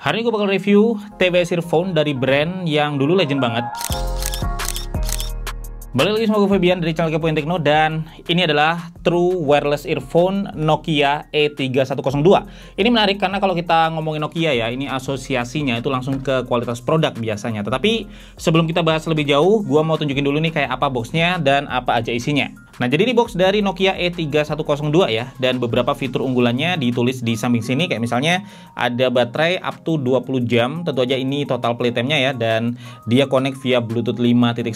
Hari ini gue bakal review TWS earphone dari brand yang dulu legend banget. Balik lagi sama gue Febian dari channel Kepoin Tekno, dan ini adalah True Wireless Earphone Nokia E3102. Ini menarik karena kalau kita ngomongin Nokia ya, ini asosiasinya itu langsung ke kualitas produk biasanya. Tetapi sebelum kita bahas lebih jauh, gue mau tunjukin dulu nih kayak apa boxnya dan apa aja isinya. Nah, jadi ini box dari Nokia E3102 ya, dan beberapa fitur unggulannya ditulis di samping sini, kayak misalnya ada baterai up to 20 jam, tentu aja ini total playtime-nya ya, dan dia connect via Bluetooth 5.1,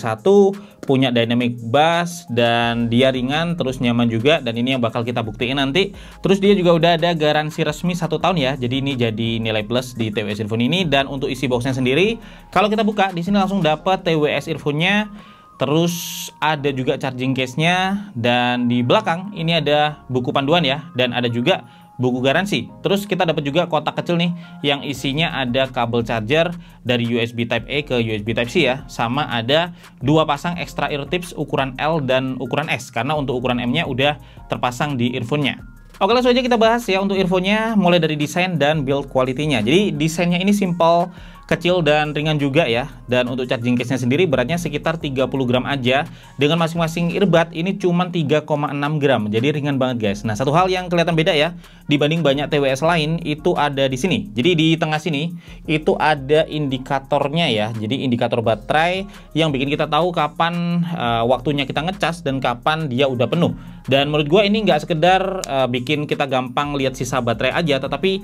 punya dynamic bass, dan dia ringan, terus nyaman juga, dan ini yang bakal kita buktiin nanti. Terus dia juga udah ada garansi resmi 1 tahun ya, jadi ini jadi nilai plus di TWS earphone ini. Dan untuk isi boxnya sendiri, kalau kita buka di sini langsung dapat TWS earphone-nya. Terus ada juga charging case-nya, dan di belakang ini ada buku panduan ya, dan ada juga buku garansi. Terus kita dapat juga kotak kecil nih yang isinya ada kabel charger dari USB Type A ke USB Type C ya, sama ada 2 pasang extra ear tips ukuran L dan ukuran S, karena untuk ukuran M-nya udah terpasang di earphone-nya. Oke, langsung aja kita bahas ya untuk earphone-nya, mulai dari desain dan build quality-nya. Jadi desainnya ini simple, kecil dan ringan juga ya. Dan untuk charging case-nya sendiri beratnya sekitar 30 gram aja. Dengan masing-masing earbud ini cuma 3,6 gram. Jadi ringan banget guys. Nah, satu hal yang kelihatan beda ya dibanding banyak TWS lain itu ada di sini. Jadi di tengah sini itu ada indikatornya ya. Jadi indikator baterai yang bikin kita tahu kapan waktunya kita ngecas dan kapan dia udah penuh. Dan menurut gue ini nggak sekedar bikin kita gampang lihat sisa baterai aja, tetapi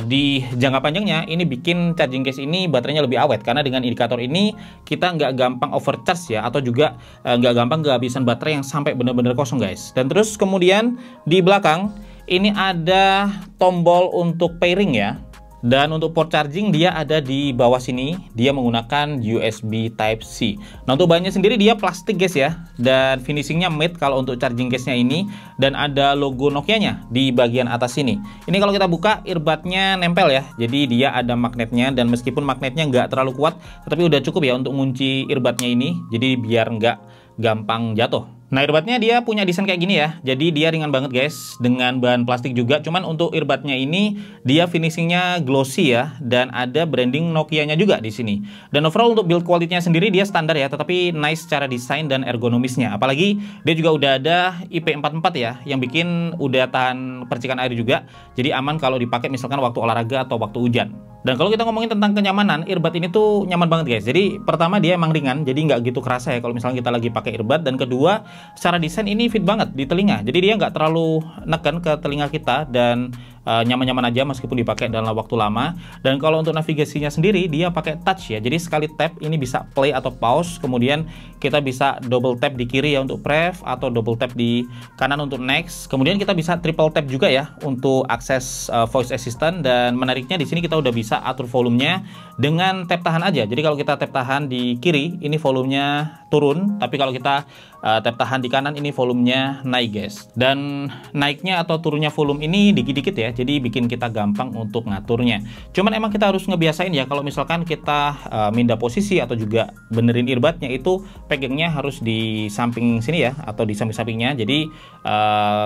di jangka panjangnya ini bikin charging case ini baterainya lebih awet, karena dengan indikator ini kita nggak gampang overcharge ya, atau juga nggak gampang kehabisan baterai yang sampai bener-bener kosong guys. Dan terus kemudian di belakang ini ada tombol untuk pairing ya. Dan untuk port charging dia ada di bawah sini, dia menggunakan USB Type C. Nah, untuk bahannya sendiri dia plastik guys ya, dan finishingnya matte kalau untuk charging case-nya ini, dan ada logo Nokia-nya di bagian atas sini. Ini kalau kita buka earbud-nya nempel ya, jadi dia ada magnetnya, dan meskipun magnetnya nggak terlalu kuat, tetapi udah cukup ya untuk ngunci earbud-nya ini, jadi biar nggak gampang jatuh. Nah, earbudnya dia punya desain kayak gini ya, jadi dia ringan banget guys, dengan bahan plastik juga. Cuman untuk earbudnya ini dia finishingnya glossy ya, dan ada branding Nokia-nya juga di sini. Dan overall untuk build quality-nya sendiri dia standar ya, tetapi nice secara desain dan ergonomisnya. Apalagi dia juga udah ada IP44 ya, yang bikin udah tahan percikan air juga, jadi aman kalau dipakai misalkan waktu olahraga atau waktu hujan. Dan kalau kita ngomongin tentang kenyamanan, earbud ini tuh nyaman banget guys. Jadi pertama dia emang ringan, jadi nggak gitu kerasa ya kalau misalnya kita lagi pakai earbud. Dan kedua, secara desain ini fit banget di telinga. Jadi dia nggak terlalu neken ke telinga kita, dan nyaman-nyaman aja meskipun dipakai dalam waktu lama. Dan kalau untuk navigasinya sendiri dia pakai touch ya. Jadi sekali tap ini bisa play atau pause. Kemudian kita bisa double tap di kiri ya untuk prev, atau double tap di kanan untuk next. Kemudian kita bisa triple tap juga ya untuk akses voice assistant. Dan menariknya di sini kita udah bisa atur volumenya dengan tap tahan aja. Jadi kalau kita tap tahan di kiri ini volumenya turun, tapi kalau kita tap tahan di kanan ini volumenya naik guys. Dan naiknya atau turunnya volume ini dikit-dikit ya, jadi bikin kita gampang untuk ngaturnya. Cuman emang kita harus ngebiasain ya, kalau misalkan kita mindah posisi atau juga benerin earbudnya, itu pegangnya harus di samping sini ya, atau di samping-sampingnya. Jadi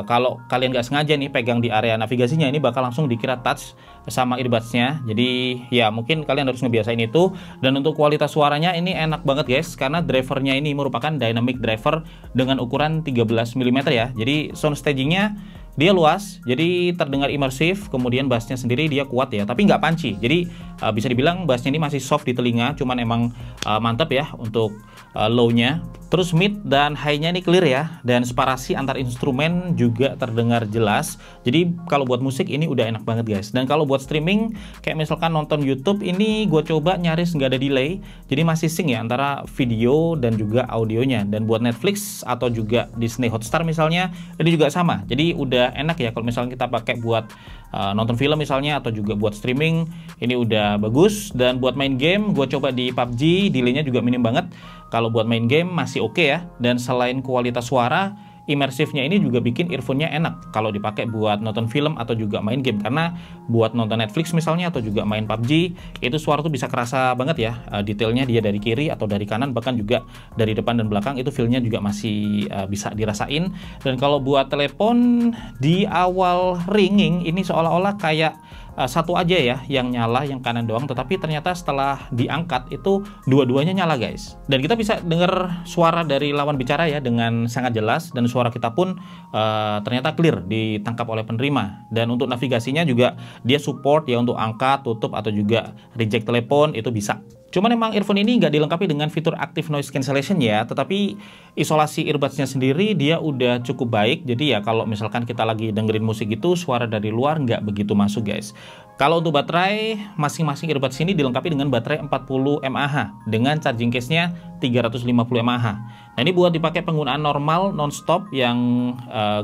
kalau kalian nggak sengaja nih pegang di area navigasinya, ini bakal langsung dikira touch sama earbudsnya. Jadi ya mungkin kalian harus ngebiasain itu. Dan untuk kualitas suaranya ini enak banget guys, karena drivernya ini merupakan dynamic driver dengan ukuran 13 mm ya. Jadi sound stagingnya dia luas, jadi terdengar imersif. Kemudian bassnya sendiri dia kuat ya, tapi nggak punchy. Jadi bisa dibilang bassnya ini masih soft di telinga, cuman emang mantap ya untuk low-nya. Terus mid dan high-nya ini clear ya, dan separasi antar instrumen juga terdengar jelas. Jadi kalau buat musik ini udah enak banget guys. Dan kalau buat streaming kayak misalkan nonton YouTube, ini gue coba nyaris nggak ada delay, jadi masih sync ya antara video dan juga audionya. Dan buat Netflix atau juga Disney Hotstar misalnya, ini juga sama. Jadi udah enak ya kalau misalnya kita pakai buat nonton film misalnya, atau juga buat streaming, ini udah bagus. Dan buat main game gue coba di PUBG, delaynya juga minim banget. Kalau buat main game masih oke ya. Dan selain kualitas suara, imersifnya ini juga bikin earphone-nya enak kalau dipakai buat nonton film atau juga main game. Karena buat nonton Netflix misalnya atau juga main PUBG, itu suara tuh bisa kerasa banget ya. Detailnya dia dari kiri atau dari kanan, bahkan juga dari depan dan belakang, itu feel-nya juga masih bisa dirasain. Dan kalau buat telepon, di awal ringing ini seolah-olah kayak satu aja ya yang nyala, yang kanan doang, tetapi ternyata setelah diangkat itu dua-duanya nyala guys. Dan kita bisa dengar suara dari lawan bicara ya dengan sangat jelas, dan suara kita pun ternyata clear ditangkap oleh penerima. Dan untuk navigasinya juga dia support ya untuk angkat, tutup, atau juga reject telepon itu bisa. Cuman emang earphone ini nggak dilengkapi dengan fitur active noise cancellation ya, tetapi isolasi earbudsnya sendiri dia udah cukup baik. Jadi ya kalau misalkan kita lagi dengerin musik itu suara dari luar nggak begitu masuk guys. Kalau untuk baterai, masing-masing earbuds ini dilengkapi dengan baterai 40 mAh dengan charging case-nya 350 mAh. Nah ini buat dipakai penggunaan normal non-stop yang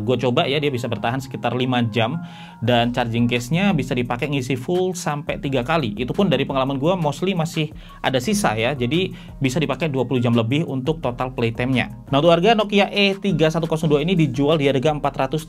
gue coba ya, dia bisa bertahan sekitar 5 jam, dan charging case-nya bisa dipakai ngisi full sampai 3 kali. Itu pun dari pengalaman gue mostly masih ada sisa ya, jadi bisa dipakai 20 jam lebih untuk total playtime-nya. Nah untuk harga Nokia E3102 ini dijual di harga 485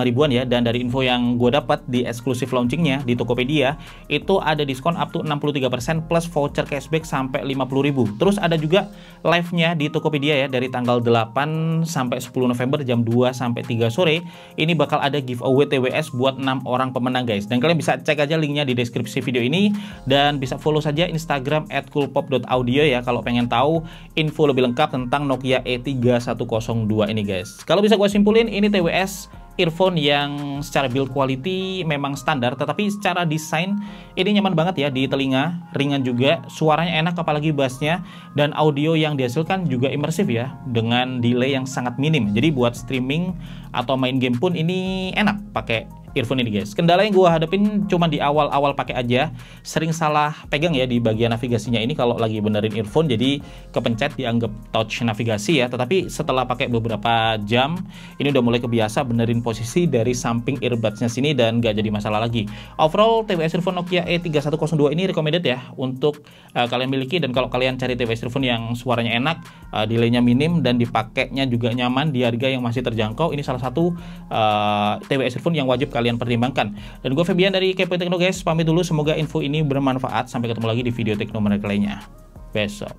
ribuan ya, dan dari info yang gue dapat di eksklusif launchingnya di Tokopedia itu ada diskon up to 63% plus voucher cashback sampai 50.000. Terus ada juga live-nya di Tokopedia ya, dari tanggal 8 sampai 10 November jam 2 sampai 3 sore. Ini bakal ada giveaway TWS buat 6 orang pemenang guys. Dan kalian bisa cek aja linknya di deskripsi video ini, dan bisa follow saja Instagram @coolpop.audio ya kalau pengen tahu info lebih lengkap tentang Nokia E3102 ini guys. Kalau bisa gue simpulin, ini TWS earphone yang secara build quality memang standar, tetapi secara desain ini nyaman banget ya di telinga, ringan juga, suaranya enak apalagi bassnya, dan audio yang dihasilkan juga imersif ya dengan delay yang sangat minim. Jadi buat streaming atau main game pun ini enak pakai earphone ini guys. Kendala yang gue hadapin cuma di awal-awal pakai aja, sering salah pegang ya di bagian navigasinya ini kalau lagi benerin earphone, jadi kepencet dianggap touch navigasi ya. Tetapi setelah pakai beberapa jam ini udah mulai kebiasa benerin posisi dari samping earbudsnya sini dan gak jadi masalah lagi. Overall TWS earphone Nokia E3102 ini recommended ya untuk kalian miliki, dan kalau kalian cari TWS earphone yang suaranya enak, delaynya minim, dan dipakainya juga nyaman di harga yang masih terjangkau, ini salah satu TWS earphone yang wajib kalian pertimbangkan. Dan gue Febian dari Kepoin Tekno guys, pamit dulu. Semoga info ini bermanfaat. Sampai ketemu lagi di video tekno menarik lainnya besok.